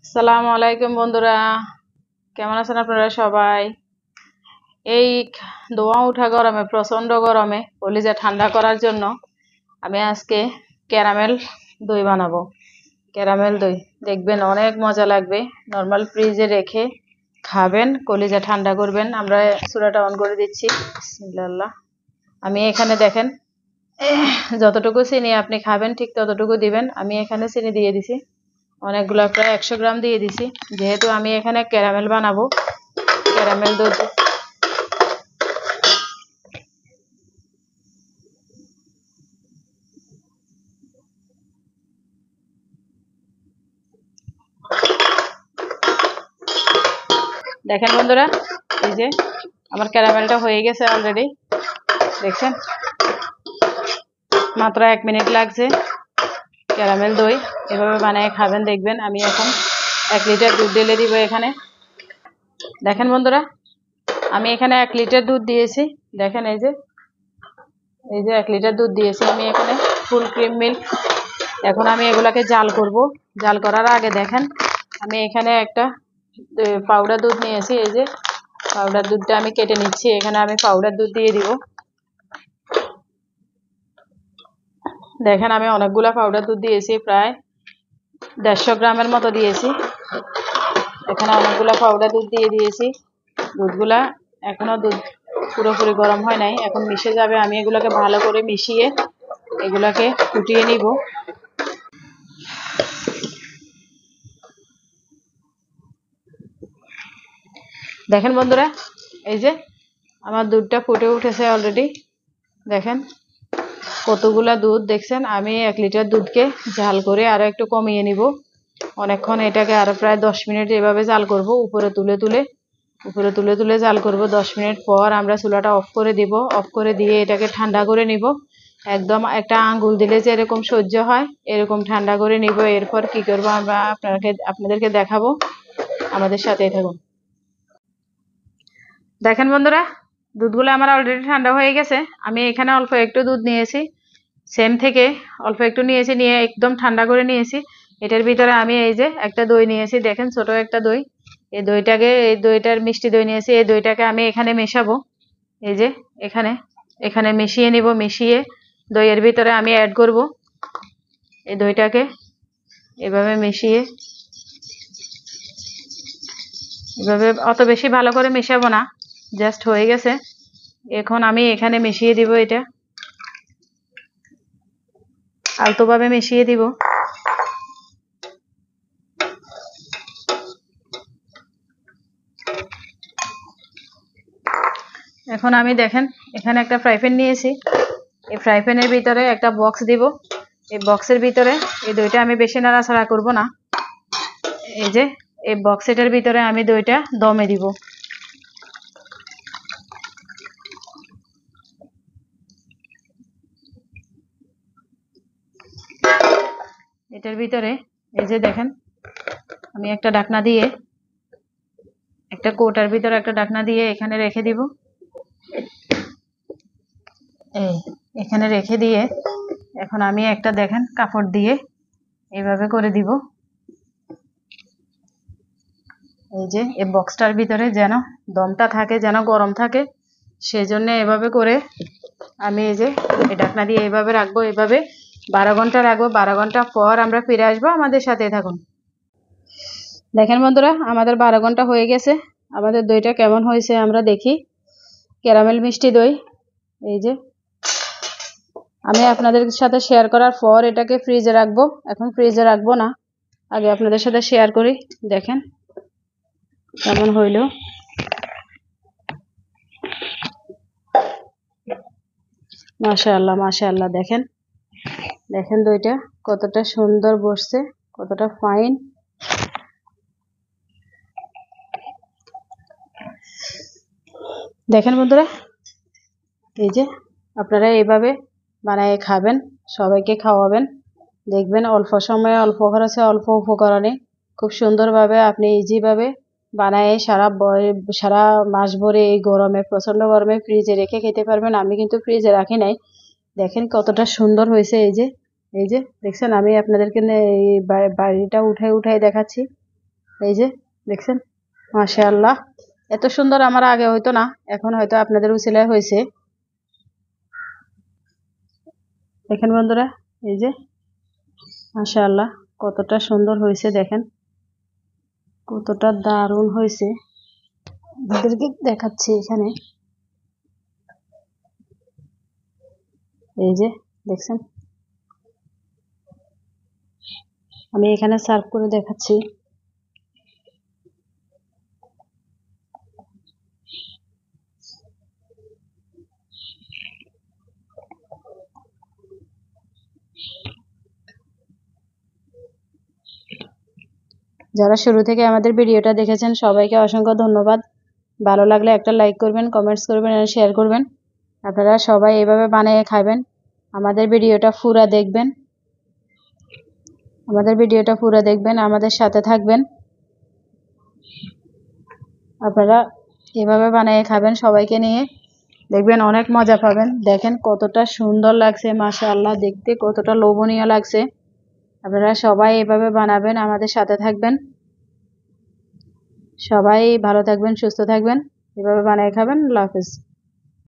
আসসালামু আলাইকুম বন্ধুরা, কেমন আছেন আপনারা সবাই? এই ধোঁয়া ওঠা গরমে, প্রচন্ড গরমে কলিজা ঠান্ডা করার জন্য আমি আজকে ক্যারামেল দই বানাবো। ক্যারামেল দই দেখবেন অনেক মজা লাগবে। নর্মাল ফ্রিজে রেখে খাবেন, কলিজা ঠান্ডা করবেন। আমরা চুলাটা অন করে দিচ্ছি। বিসমিল্লাহ। আমি এখানে দেখেন যতটুকু চিনি আপনি খাবেন ঠিক ততটুকু দিবেন। আমি এখানে চিনি দিয়ে দিছি অনেকগুলো, প্রায় 100 গ্রাম দিয়ে দিছি, যেহেতু আমি এখানে ক্যারামেল বানাবো। ক্যারামেল দুধ দেখেন বন্ধুরা, এই যে আমার ক্যারামেলটা হয়ে গেছে অলরেডি। দেখছেন, মাত্র 1 মিনিট লাগছে। ক্যারামেল দই এভাবে বানিয়ে খাবেন, দেখবেন। আমি এখন 1 লিটার দুধ ঢেলে দিব এখানে। দেখেন বন্ধুরা, আমি এখানে 1 লিটার দুধ দিয়েছি। দেখেন এই যে 1 লিটার দুধ দিয়েছি আমি এখানে, ফুল ক্রিম মিল্ক। এখন আমি এগুলাকে জাল করব। জাল করার আগে দেখেন, আমি এখানে একটা পাউডার দুধ নিয়েছি। এই যে পাউডার দুধটা আমি কেটে নিচ্ছি। এখানে আমি পাউডার দুধ দিয়ে দিব। দেখেন, আমি অনেকগুলা পাউডার দুধ দিয়েছি, প্রায় 150 গ্রামের মতো দিয়েছি। এখানে অনেকগুলা পাউডার দুধ দিয়ে দিয়েছি। দুধগুলা এখনো দুধ পুরোপুরি গরম হয় নাই, এখন মিশে যাবে। আমি এগুলাকে ভালো করে মিশিয়ে এগুলাকে ফুটিয়ে নিব। দেখেন বন্ধুরা, এই যে আমার দুধটা ফুটে উঠেছে অলরেডি। দেখেন কতগুলা দুধ, দেখছেন। আমি 1 লিটার দুধকে জাল করে আরো একটু কমিয়ে নিব। অনেকক্ষণ এটাকে আরো প্রায় 10 মিনিট এভাবে জাল করব। উপরে তুলে তুলে জাল করব। 10 মিনিট পর আমরা চুলাটা অফ করে দিব। অফ করে দিয়ে এটাকে ঠান্ডা করে নিব। একদম একটা আঙ্গুল দিলে যে এরকম সহ্য হয়, এরকম ঠান্ডা করে নিব। এরপর কি করব আমরা আপনাদেরকে দেখাবো। আমাদের সাথেই থাকুন। দেখেন বন্ধুরা, দুধগুলো আমার অলরেডি ঠান্ডা হয়ে গেছে। আমি এখানে অল্প একটু দুধ নিয়েছি, সেম থেকে অল্প একটু নিয়েছি, নিয়ে একদম ঠান্ডা করে নিয়েছি। এটার ভিতরে আমি এই যে একটা দই নিয়েছি, দেখেন ছোট একটা দই। এই দইটার মিষ্টি দই নিয়েছি। এই দইটাকে আমি এখানে মেশাবো। এই যে এখানে এখানে মিশিয়ে নিব। মিশিয়ে দইয়ের ভিতরে আমি অ্যাড করব এই দইটাকে। এভাবে মিশিয়ে, এভাবে অত বেশি ভালো করে মেশাবো না, জাস্ট হয়ে গেছে। এখন আমি এখানে মিশিয়ে দিব। এটা আলতোভাবে মিশিয়ে দিব। এখন আমি দেখেন এখানে একটা ফ্রাই প্যান নিয়েছি। এই ফ্রাই প্যানের ভিতরে একটা বক্স দিব। এই বক্সের ভিতরে এই দইটা আমি বেশি নাড়াচাড়া করব না। এই যে এই বক্সেটার ভিতরে আমি দইটা দমে দিব। এটার ভিতরে এই যে দেখেন, আমি একটা ঢাকনা দিয়ে, একটা কৌটার ভিতরে একটা ঢাকনা দিয়ে এখানে রেখে দিব। এই এখানে রেখে দিয়ে এখন আমি একটা দেখেন কাপড় দিয়ে এইভাবে করে দিব। এই যে এই বক্সটার ভিতরে যেন দমটা থাকে, যেন গরম থাকে, সেজন্য এভাবে করে আমি এই যে এই ঢাকনা দিয়ে এইভাবে রাখবো। এভাবে 12 ঘন্টা রাখবো। 12 ঘন্টা পর আমরা ফিরে আসবো। আমাদের সাথে থাকুন। দেখেন বন্ধুরা, আমাদের 12 ঘন্টা হয়ে গেছে। আমাদের দইটা কেমন হয়েছে আমরা দেখি। ক্যারামেল মিষ্টি দই। এই যে আমি আপনাদের সাথে শেয়ার করার পর এটাকে ফ্রিজে রাখবো। এখন ফ্রিজে রাখবো না, আগে আপনাদের সাথে শেয়ার করি। দেখেন কেমন হইল। মাশাআল্লাহ মাশাআল্লাহ। দেখেন দেখেন দইটা কতটা সুন্দর বসছে, কতটা ফাইন। দেখেন বন্ধুরা, এই যে আপনারা এইভাবে বানিয়ে খাবেন, সবাইকে খাওয়াবেন। দেখবেন অল্প সময়ে, অল্প খরচে, অল্প উপকরণে খুব সুন্দরভাবে আপনি ইজিভাবে বানায়ে সারা মাস ভরে এই গরমে, প্রচন্ড গরমে ফ্রিজে রেখে খেতে পারবেন। আমি কিন্তু ফ্রিজে রাখি নাই। দেখেন কতটা সুন্দর হয়েছে। এই যে দেখছেন, আমি আপনাদেরকে এই বাড়িটা উঠাই দেখাচ্ছি। এই যে দেখছেন, মাশাআল্লাহ, এত সুন্দর আমার আগে হইতো না, এখন হয়তো আপনাদের উছিলায় হয়েছে। দেখেন বন্ধুরা, এই যে মাশাআল্লাহ কতটা সুন্দর হয়েছে, দেখেন কতটা দারুণ হয়েছে। আপনাদেরকে দেখাচ্ছি এখানে, এই যে দেখছেন, আমি এখানে সার্ভ করে দেখাচ্ছি। যারা শুরু থেকে আমাদের ভিডিওটা দেখেছেন সবাইকে অসংখ্য ধন্যবাদ। ভালো লাগলে একটা লাইক করবেন, কমেন্টস করবেন আর শেয়ার করবেন। আপনারা সবাই এভাবে বানিয়ে খাবেন। আমাদের ভিডিওটা পুরা দেখবেন, আমাদের সাথে থাকবেন। আপনারা এভাবে বানিয়ে খাবেন সবাইকে নিয়ে, দেখবেন অনেক মজা পাবেন। দেখেন কতটা সুন্দর লাগছে, মাশাআল্লাহ, দেখতে কতটা লোভনীয় লাগছে। আপনারা সবাই এভাবে বানাবেন, আমাদের সাথে থাকবেন। সবাই ভালো থাকবেন, সুস্থ থাকবেন, এভাবে বানিয়ে খাবেন। আল্লাহ হাফেজ।